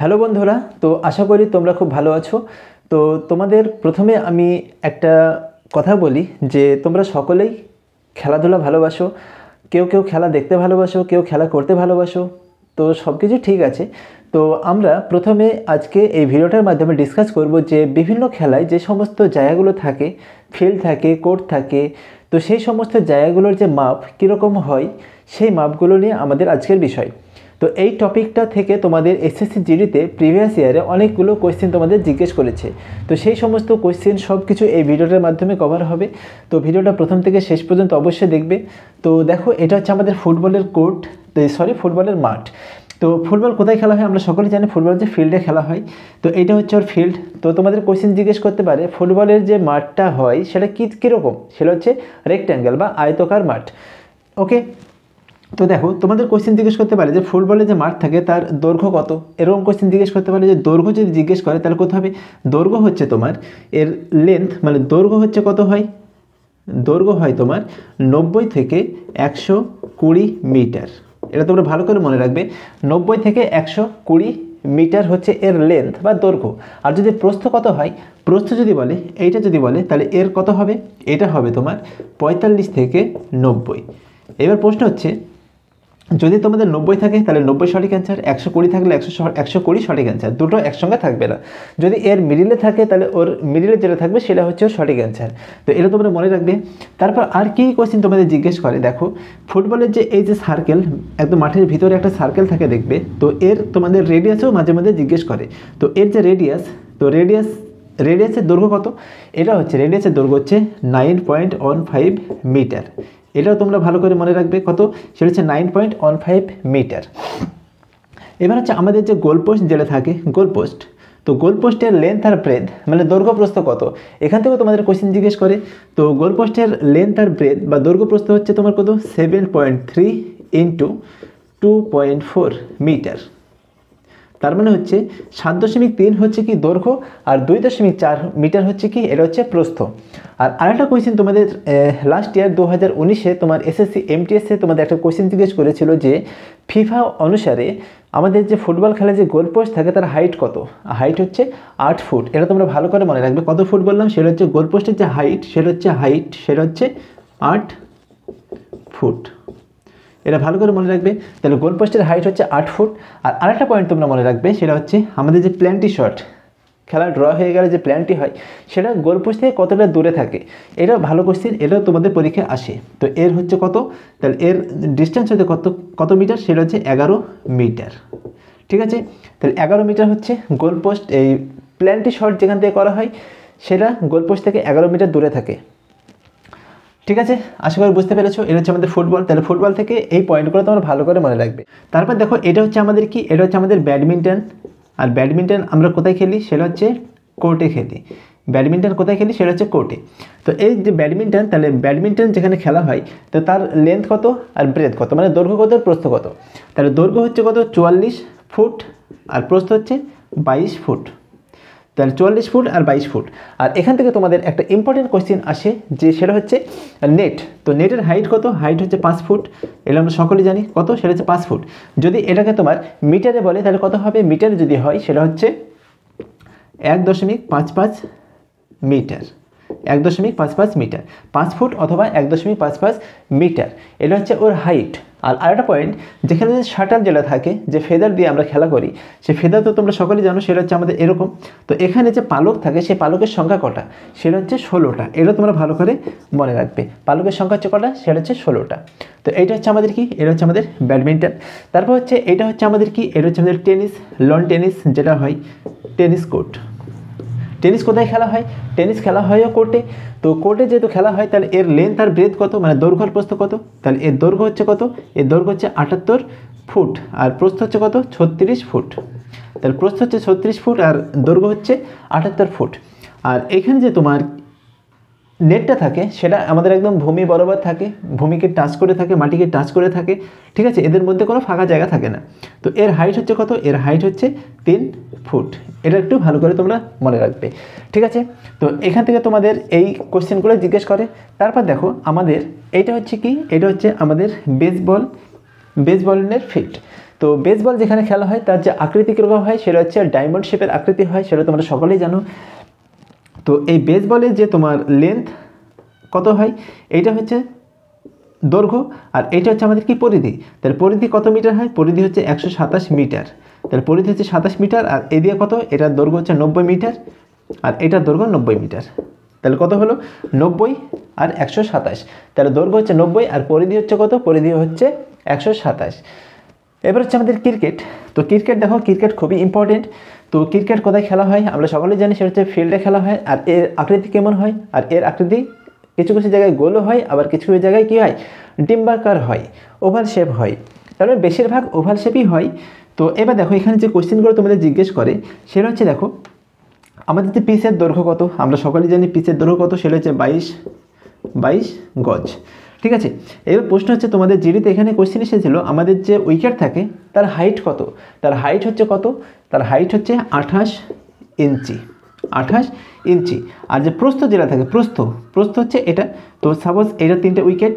Hello বন্ধুরা, তো আশা করি তোমরা খুব ভালো আছো। তো তোমাদের প্রথমে আমি একটা কথা বলি যে তোমরা সকলেই খেলাধুলা ভালোবাসো, কেউ কেউ খেলা দেখতে ভালোবাসো, কেউ খেলা করতে ভালোবাসো। তো সব কিছু ঠিক আছে। তো আমরা প্রথমে আজকে এই ভিডিওটার মাধ্যমে ডিসকাস করব যে বিভিন্ন খেলায় যে সমস্ত জায়গাগুলো থাকে, ফিল্ড থাকে, কোর্ট থাকে, তো সেই সমস্ত জায়গাগুলোর যে মাপ কীরকম হয় সেই মাপগুলো নিয়ে আমাদের আজকের বিষয়। তো এই টপিকটা থেকে তোমাদের এসএসসি জিডিতে প্রিভিয়াস ইয়ারে অনেকগুলো কোয়েশ্চেন তোমাদের জিজ্ঞেস করেছে। তো সেই সমস্ত কোয়েশ্চেন সব কিছু এই ভিডিওটার মাধ্যমে কভার হবে। তো ভিডিওটা প্রথম থেকে শেষ পর্যন্ত অবশ্যই দেখবে। তো দেখো, এটা হচ্ছে আমাদের ফুটবলের কোর্ট, ফুটবলের মাঠ। তো ফুটবল কোথায় খেলা হয় আমরা সকলেই জানি, ফুটবল হচ্ছে ফিল্ডে খেলা হয়। তো এইটা হচ্ছে ওর ফিল্ড। তো তোমাদের কোয়েশ্চেন জিজ্ঞেস করতে পারে ফুটবলের যে মাঠটা হয় সেটা কীরকম, সেটা হচ্ছে রেক্ট্যাঙ্গেল বা আয়তকার মাঠ। ওকে, তো দেখো তোমাদের কোয়েশ্চেন জিজ্ঞেস করতে পারে যে ফুটবলে যে মাঠ থাকে তার দৈর্ঘ্য কত, এরকম কোয়েশ্চেন জিজ্ঞেস করতে পারে। যে দৈর্ঘ্য যদি জিজ্ঞেস করে তাহলে কত হবে, দৈর্ঘ্য হচ্ছে তোমার এর লেন্থ, মানে দৈর্ঘ্য হচ্ছে কত হয়, দৈর্ঘ্য হয় তোমার 90 থেকে 120 মিটার। এটা তোমরা ভালো করে মনে রাখবে, 90 থেকে 120 মিটার হচ্ছে এর লেন্থ বা দৈর্ঘ্য। আর যদি প্রস্থ কত হয়, প্রস্থ যদি বলে, এইটা যদি বলে তাহলে এর কত হবে, এটা হবে তোমার 45 থেকে 90। এবার প্রশ্ন হচ্ছে যদি তোমাদের 90 থাকে তাহলে 90 সঠিক অ্যান্সার, 120 থাকলে 120 সঠিক অ্যান্সার, দুটো একসঙ্গে থাকবে না। যদি এর মিডিলে থাকে তাহলে ওর মিডিলে যেটা থাকবে সেটা হচ্ছে ওর সঠিক অ্যান্সার। তো এটা তোমরা মনে রাখবে। তারপর আর কি কোয়েশ্চেন তোমাদের জিজ্ঞেস করে, দেখো ফুটবলের যে এই যে সার্কেল, একদম মাঠের ভিতরে একটা সার্কেল থাকে দেখবে, তো এর তোমাদের রেডিয়াসও মাঝে মাঝে জিজ্ঞেস করে। তো এর যে রেডিয়াস, তো রেডিয়াসের দৈর্ঘ্য কত, এটা হচ্ছে রেডিয়াসের দৈর্ঘ্য হচ্ছে 9.15 মিটার। এটাও তোমরা ভালো করে মনে রাখবে, কত, সেটা হচ্ছে 9.15 মিটার। এবার হচ্ছে আমাদের যে গোলপোস্ট যেটা থাকে, গোলপোস্ট, তো গোলপোস্টের লেন্থ আর ব্রেথ মানে দৈর্ঘ্য প্রস্থ কত, এখান থেকেও তোমাদের কোশ্চেন জিজ্ঞেস করে। তো গোলপোস্টের লেন্থ আর ব্রেথ বা দৈর্ঘ্য প্রস্থ হচ্ছে তোমার কত, 7.3 ইন্টু 2.4 মিটার। তার মানে হচ্ছে 7.3 হচ্ছে কি দৈর্ঘ্য, আর 2.4 মিটার হচ্ছে কি, এটা হচ্ছে প্রস্থ। আর আরেকটা কোয়েশ্চেন তোমাদের লাস্ট ইয়ার 2019-এ তোমার এসএসসি এমটিএসে তোমাদের একটা কোয়েশ্চেন জিজ্ঞেস করেছিল যে ফিফা অনুসারে আমাদের যে ফুটবল খেলায় যে গোলপোস্ট থাকে তার হাইট কত, হাইট হচ্ছে 8 ফুট। এটা তোমরা ভালো করে মনে রাখবে, কত ফুট বললাম, সেটা হচ্ছে গোলপোস্টের যে হাইট, সেটা হচ্ছে 8 ফুট। এটা ভালো করে মনে রাখবে। তাহলে গোলপোস্টের হাইট হচ্ছে 8 ফুট। আর আরেকটা পয়েন্ট তোমরা মনে রাখবে, সেটা হচ্ছে আমাদের যে প্ল্যান্টি শট, খেলা ড্র হয়ে গেলে যে প্ল্যান্টি হয় সেটা গোলপোস্ট থেকে কতটা দূরে থাকে। এটা ভালো কোশ্চেন, এটাও তোমাদের পরীক্ষায় আসে। তো এর হচ্ছে কত, তাহলে এর ডিস্টেন্স হচ্ছে কত মিটার, সেটা হচ্ছে 11 মিটার। ঠিক আছে, তাহলে 11 মিটার হচ্ছে গোলপোস্ট, এই প্ল্যান্টি শট যেখান থেকে করা হয় সেটা গোলপোস্ট থেকে 11 মিটার দূরে থাকে। ঠিক আছে, আশা করি বুঝতে পেরেছো। এটা হচ্ছে আমাদের ফুটবল। তাহলে ফুটবল থেকে এই পয়েন্টগুলো তোমরা ভালো করে মনে রাখবে। তারপর দেখো, এটা হচ্ছে আমাদের কি, এটা হচ্ছে আমাদের ব্যাডমিন্টন। আর ব্যাডমিন্টন আমরা কোথায় খেলি, সেটা হচ্ছে কোর্টে খেলি। ব্যাডমিন্টন কোথায় খেলি, সেটা হচ্ছে কোর্টে। তো এই যে ব্যাডমিন্টন, তাহলে ব্যাডমিন্টন যেখানে খেলা হয় তো তার লেন্থ কত আর ব্রেথ কত, মানে দৈর্ঘ্য কত আর প্রস্থ কত। তাহলে দৈর্ঘ্য হচ্ছে কত, 44 ফুট, আর প্রস্থ হচ্ছে 22 ফুট। তাহলে 44 ফুট আর 22 ফুট। আর এখান থেকে তোমাদের একটা ইম্পর্টেন্ট কোয়েশ্চেন আসে যে সেটা হচ্ছে নেট। তো নেটের হাইট কত, হাইট হচ্ছে 5 ফুট। এটা আমরা সকলেই জানি কত, সেটা হচ্ছে 5 ফুট। যদি এটাকে তোমার মিটারে বলে তাহলে কত হবে, মিটারে যদি হয় সেটা হচ্ছে 1.55 মিটার। 1.55 মিটার, 5 ফুট অথবা 1.55 মিটার, এটা হচ্ছে ওর হাইট। আর আরেকটা পয়েন্ট, যেখানে যে শাটল যেটা থাকে, যে ফেদার দিয়ে আমরা খেলা করি, সেই ফেদার তো তোমরা সকলেই জানো, সেটা হচ্ছে আমাদের এরকম। তো এখানে যে পালক থাকে সেই পালকের সংখ্যা কটা, সেটা হচ্ছে 16টা। এটা তোমরা ভালো করে মনে রাখবে, পালকের সংখ্যা হচ্ছে কটা, সেটা হচ্ছে 16টা। তো এইটা হচ্ছে আমাদের কি, এটা হচ্ছে আমাদের ব্যাডমিন্টন। তারপর হচ্ছে এটা হচ্ছে আমাদের কি, এটা হচ্ছে আমাদের টেনিস, লন টেনিস যেটা হয়, টেনিস কোর্ট। টেনিস কোথায় খেলা হয়, টেনিস খেলা হয়ও কোর্টে। তো কোর্টে যেহেতু খেলা হয় তাহলে এর লেন্থ আর ব্রেথ কত, মানে দৈর্ঘ্য আর প্রস্থ কত, তাহলে এর দৈর্ঘ্য হচ্ছে কত, এর দৈর্ঘ্য হচ্ছে 78 ফুট, আর প্রস্থ হচ্ছে কত, 36 ফুট। তাহলে প্রস্থ হচ্ছে 36 ফুট আর দৈর্ঘ্য হচ্ছে 78 ফুট। আর এখানে যে তোমার নেটটা থাকে সেটা আমাদের একদম ভূমি বরাবর থাকে, ভূমিকে টাচ করে থাকে, মাটিকে টাচ করে থাকে। ঠিক আছে, এদের মধ্যে কোনো ফাঁকা জায়গা থাকে না। তো এর হাইট হচ্ছে কত, এর হাইট হচ্ছে 3 ফুট। এটা একটু ভালো করে তোমরা মনে রাখবে। ঠিক আছে, তো এখান থেকে তোমাদের এই কোশ্চেনগুলো জিজ্ঞেস করে। তারপর দেখো আমাদের এইটা হচ্ছে কি, এটা হচ্ছে আমাদের বেসবলের ফিল্ড। তো তো বেসবল যেখানে খেলা হয় তার যে আকৃতি কীরকম হয় সেটা হচ্ছে ডায়মন্ড শেপের আকৃতি হয়, সেটা তোমরা সকলেই জানো। তো এই বেসবলের যে তোমার লেন্থ কত হয়, এইটা হচ্ছে দৈর্ঘ্য, আর এইটা হচ্ছে আমাদের কি পরিধি। তাহলে পরিধি কত মিটার হয়, পরিধি হচ্ছে 127 মিটার। তাহলে পরিধি হচ্ছে 27 মিটার, আর এদিকে কত, এটার দৈর্ঘ্য হচ্ছে 90 মিটার, আর এটার দৈর্ঘ্য 90 মিটার। তাহলে কত হলো, 90 আর 127। তাহলে দৈর্ঘ্য হচ্ছে 90 আর পরিধি হচ্ছে কত, পরিধি হচ্ছে 127। এবার হচ্ছে আমাদের ক্রিকেট। তো ক্রিকেট দেখো, ক্রিকেট খুবই ইম্পর্টেন্ট। তো ক্রিকেট কোথায় খেলা হয় আমরা সকলেই জানি, সেটা হচ্ছে ফিল্ডে খেলা হয়। আর এর আকৃতি কেমন হয়, আর এর আকৃতি কিছু কিছু জায়গায় গোলও হয়, আবার কিছু কিছু জায়গায় কী হয়, ডিম্বাকার হয়, ওভাল শেপ হয়। তাহলে বেশিরভাগ ওভাল শেপই হয়। তো এবার দেখো এখানে যে কোশ্চেনগুলো তোমাদের জিজ্ঞেস করে সেটা হচ্ছে, দেখো আমাদের যে পিচের দৈর্ঘ্য কত, আমরা সকলেই জানি পিচের দৈর্ঘ্য কত, সেটা হচ্ছে 22 গজ। ঠিক আছে, এবার প্রশ্ন হচ্ছে তোমাদের জিডিতে এখানে কোশ্চেন এসেছিলো আমাদের যে উইকেট থাকে তার হাইট কত। তার হাইট হচ্ছে কত, তার হাইট হচ্ছে 28 ইঞ্চি, 28 ইঞ্চি। আর যে প্রস্থ যেটা থাকে, প্রস্থ হচ্ছে এটা। তো সাপোজ এটা 3টে উইকেট,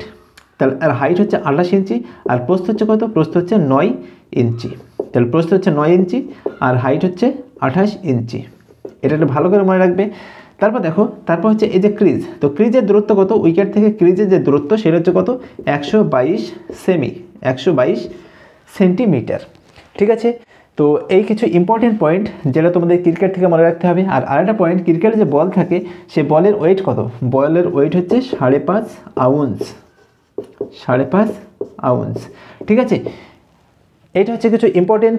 তাহলে আর হাইট হচ্ছে 28 ইঞ্চি, আর প্রস্থ হচ্ছে কত, প্রস্থ হচ্ছে 9 ইঞ্চি। তাহলে প্রস্থ হচ্ছে 9 ইঞ্চি আর হাইট হচ্ছে 28 ইঞ্চি। এটা একটু ভালো করে মনে রাখবে। তারপর দেখো, তারপর হচ্ছে এই যে ক্রিজ, তো ক্রিজের দূরত্ব কত, উইকেট থেকে ক্রিজের যে দূরত্ব সেটা হচ্ছে কত, 122 সেমি, 122 সেন্টিমিটার। ঠিক আছে, তো এই কিছু ইম্পর্টেন্ট পয়েন্ট যেটা তোমাদের ক্রিকেট থেকে মনে রাখতে হবে। আর আরেকটা পয়েন্ট, ক্রিকেটে যে বল থাকে সে বলের ওয়েট কত, বলের ওয়েট হচ্ছে 5.5 আউন্স, 5.5 আউন্স। ঠিক আছে, এইটা হচ্ছে কিছু ইম্পর্টেন্ট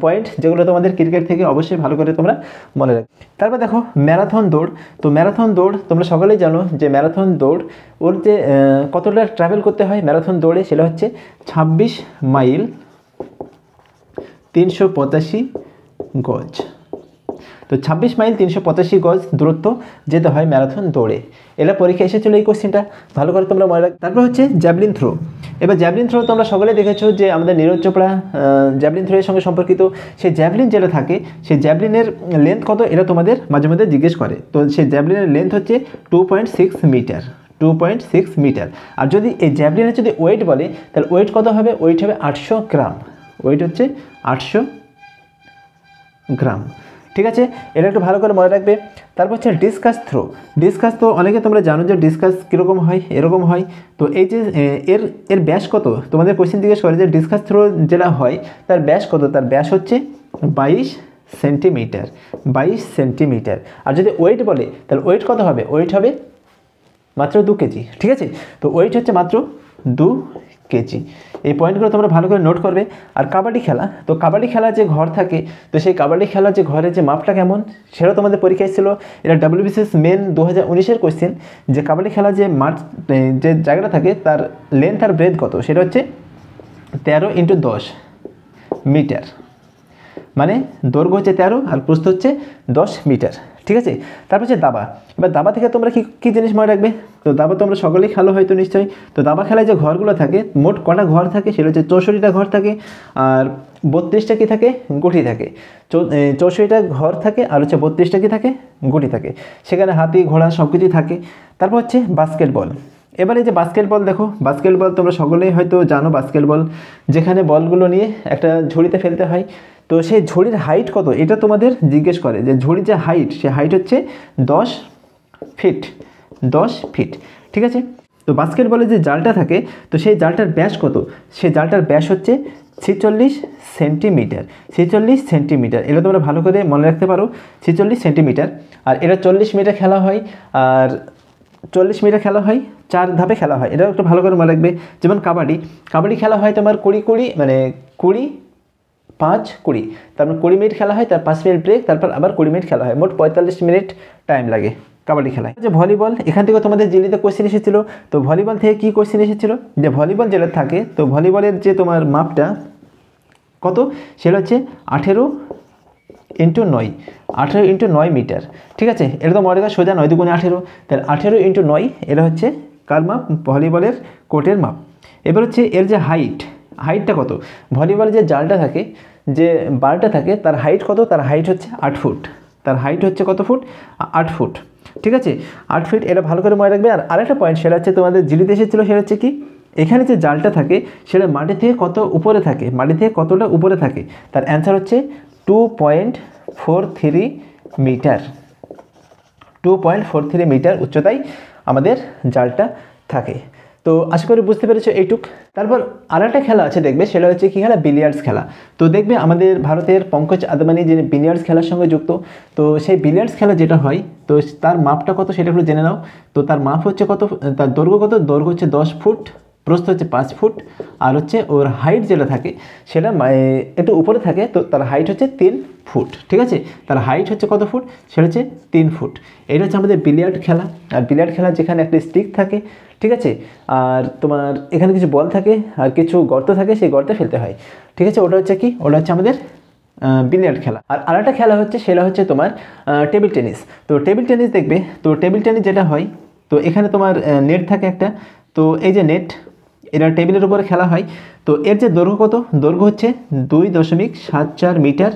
পয়েন্ট যেগুলো তোমাদের ক্রিকেট থেকে অবশ্যই ভালো করে তোমরা মনে রাখবে। তারপর দেখো ম্যারাথন দৌড়। তো ম্যারাথন দৌড় তোমরা সকলেই জানো যে ম্যারাথন দৌড় ওর যে কতটা ট্রাভেল করতে হয় ম্যারাথন দৌড়ে, সেটা হচ্ছে 26 মাইল 385 গজ। তো 26 মাইল 385 গজ দূরত্ব যেতে হয় ম্যারাথন দৌড়ে। এটা পরীক্ষা এসেছিলো এই কোশ্চেনটা, ভালো করে তোমরা মনে রাখ। তারপর হচ্ছে জ্যাভলিন থ্রো। এবার জ্যাভলিন থ্রো তোমরা সকলে দেখেছো যে আমাদের নীরজ চোপড়া জ্যাভলিন থ্রো এর সঙ্গে সম্পর্কিত। সেই জ্যাভলিন যেটা থাকে সেই জ্যাভলিনের লেন্থ কত এটা তোমাদের মাঝে মধ্যে জিজ্ঞেস করে। তো সেই জ্যাভলিনের লেন্থ হচ্ছে 2.6 মিটার, 2.6 মিটার। আর যদি এই জ্যাভলিনের যদি ওয়েট বলে তাহলে ওয়েট কত হবে, ওয়েট হবে 800 গ্রাম, ওয়েট হচ্ছে 800 গ্রাম। ঠিক আছে, এটা একটু ভালো করে মনে রাখবে। তারপর হচ্ছে ডিসকাস থ্রো। ডিসকাস তো অনেকে তোমরা জানো যে ডিসকাস কীরকম হয়, এরকম হয়। তো এই যে এর ব্যাস কত, তোমাদের কোশ্চেন জিজ্ঞেস করে যে ডিসকাস থ্রো যেটা হয় তার ব্যাস কত, তার ব্যাস হচ্ছে 22 সেন্টিমিটার, 22 সেন্টিমিটার। আর যদি ওয়েট বলে তাহলে ওয়েট কত হবে, ওয়েট হবে মাত্র 2 কেজি। ঠিক আছে, তো ওয়েট হচ্ছে মাত্র 2 কেজি। এই পয়েন্টগুলো তোমরা ভালো করে নোট করবে। আর কাবাডি খেলা, তো কাবাডি খেলার যে ঘর থাকে, তো সেই কাবাডি খেলার যে ঘরের যে মাপটা কেমন সেটাও তোমাদের পরীক্ষায় ছিল। এটা WBCS মেন 2019-এর কোশ্চেন, যে কাবাডি খেলার যে মাঠ যে জায়গাটা থাকে তার লেন্থ আর ব্রেথ কত, সেটা হচ্ছে 13 × 10 মিটার, মানে দৈর্ঘ্য হচ্ছে 13 আর প্রস্থ হচ্ছে 10 মিটার। ঠিক আছে, তারপর হচ্ছে দাবা। এবার দাবা থেকে তোমরা কী জিনিস মনে রাখবে, তো দাবা তোমরা সকলেই খেলো হয়তো নিশ্চয়ই। তো দাবা খেলায় যে ঘরগুলো থাকে, মোট কটা ঘর থাকে সেটা হচ্ছে 64টা ঘর থাকে, আর 32টা কি থাকে, গুটি থাকে। 64টা ঘর থাকে আর হচ্ছে 32টা কি থাকে, গুটি থাকে। সেখানে হাতি ঘোড়া সব কিছুই থাকে। তারপর হচ্ছে বাস্কেটবল। এবারে যে বাস্কেটবল দেখো, বাস্কেটবল তোমরা সকলেই হয়তো জানো, বাস্কেটবল যেখানে বলগুলো নিয়ে একটা ঝুড়িতে ফেলতে হয়। তো সেই ঝুড়ির হাইট কত এটা তোমাদের জিজ্ঞেস করে, যে ঝুড়ির যে হাইট সে হাইট হচ্ছে 10 ফিট, 10 ফিট। ঠিক আছে, তো বাস্কেটবলের যে জালটা থাকে তো সেই জালটার ব্যাস কত, সেই জালটার ব্যাস হচ্ছে 46 সেন্টিমিটার, 46 সেন্টিমিটার। এটা তোমরা ভালো করে মনে রাখতে পারো, 46 সেন্টিমিটার। আর এটা 40 মিটার খেলা হয়, আর 40 মিটার খেলা হয়, 4 ধাপে খেলা হয়। এটাও একটু ভালো করে মনে রাখবে। যেমন কাবাডি খেলা হয় তোমার 20 মানে 20 5 20, তারপর 20 মিনিট খেলা হয়, তার 5 মিনিট ব্রেক, তারপর আবার 20 মিনিট খেলা হয়, মোট 45 মিনিট টাইম লাগে কাবাডি খেলায়। যে ভলিবল, এখান থেকে তোমাদের জিলিতে কোশ্চেন এসেছিলো। তো ভলিবল থেকে কি কোশ্চেন এসেছিলো, যে ভলিবল যেটা থাকে, তো ভলিবলের যে তোমার মাপটা কত, সেটা হচ্ছে 18 × 9, 18 × 9 মিটার। ঠিক আছে, এটা তো মনে রাখা সোজা, 9 × 18, তাহলে 18 × 9 এটা হচ্ছে কার মাপ, ভলিবলের কোর্টের মাপ। এবার হচ্ছে এর যে হাইটটা কত, ভলিবলের যে জালটা থাকে, যে বারটা থাকে, তার হাইট কত, তার হাইট হচ্ছে 8 ফুট, তার হাইট হচ্ছে কত ফুট, 8 ফুট। ঠিক আছে, 8 ফিট, এটা ভালো করে মনে রাখবে। আর আরেকটা পয়েন্ট সেটা হচ্ছে তোমাদের জিলিতে এসেছিলো, সেটা হচ্ছে কি এখানে যে জালটা থাকে সেটা মাটি থেকে কত উপরে থাকে, মাটি থেকে কতটা উপরে থাকে, তার অ্যান্সার হচ্ছে 2.43 মিটার। 2.43 মিটার উচ্চতায় আমাদের জালটা থাকে। তো আশা করি বুঝতে পেরেছো এইটুক। তারপর আরেকটা খেলা আছে দেখবে, সেটা হচ্ছে কি খেলা, বিলিয়ার্ডস খেলা। তো দেখবে আমাদের ভারতের পঙ্কজ আদবানি যিনি বিলিয়ার্ডস খেলার সঙ্গে যুক্ত, তো সেই বিলিয়ার্ডস খেলা যেটা হয়, তো তার মাপটা কত সেটা একটু জেনে নাও। তো তার মাপ হচ্ছে কত, তার দৈর্ঘ্য কত, দৈর্ঘ্য হচ্ছে 10 ফুট, প্রস্থ হচ্ছে 5 ফুট, আর হচ্ছে ওর হাইট যেটা থাকে সেটা একটু উপরে থাকে, তো তার হাইট হচ্ছে 3 ফুট। ঠিক আছে, তার হাইট হচ্ছে কত ফুট, সেটা হচ্ছে 3 ফুট। এটা হচ্ছে আমাদের বিলিয়ার্ড খেলা। আর বিলিয়ার্ড খেলা যেখানে একটা স্টিক থাকে, ঠিক আছে, আর তোমার এখানে কিছু বল থাকে আর কিছু গর্ত থাকে, সেই গর্তে ফেলতে হয়। ঠিক আছে, ওটা হচ্ছে কি, ওটা হচ্ছে আমাদের বিলিয়ার্ড খেলা। আর আরেকটা খেলা হচ্ছে, সেটা হচ্ছে তোমার টেবিল টেনিস। তো টেবিল টেনিস দেখবে, তো টেবিল টেনিস যেটা হয়, তো এখানে তোমার নেট থাকে একটা, তো এই যে নেট, এটা টেবিলের উপরে খেলা হয়। তো এর যে দৈর্ঘ্য কত, দৈর্ঘ্য হচ্ছে 2.74 মিটার,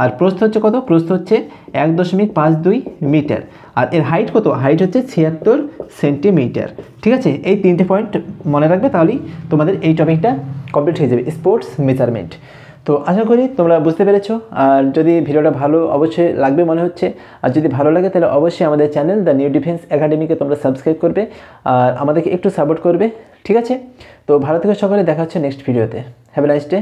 আর প্রস্থ হচ্ছে কত, প্রস্থ হচ্ছে 1.52 মিটার, আর এর হাইট কত, হাইট হচ্ছে 76 সেন্টিমিটার। ঠিক আছে, এই 3টে পয়েন্ট মনে রাখবে, তাহলেই তোমাদের এই টপিকটা কমপ্লিট হয়ে যাবে, স্পোর্টস মেজারমেন্ট। তো আশা করি তোমরা বুঝতে পেরেছো। আর যদি ভিডিওটা ভালো অবশ্যই লাগবে মনে হচ্ছে, আর যদি ভালো লাগে তাহলে অবশ্যই আমাদের চ্যানেল দ্য নিউ ডিফেন্স একাডেমিকে তোমরা সাবস্ক্রাইব করবে আর আমাদেরকে একটু সাপোর্ট করবে। ঠিক আছে, তো ভালো থেকে সকলে দেখা হচ্ছে নেক্সট ভিডিওতে। Have a nice day.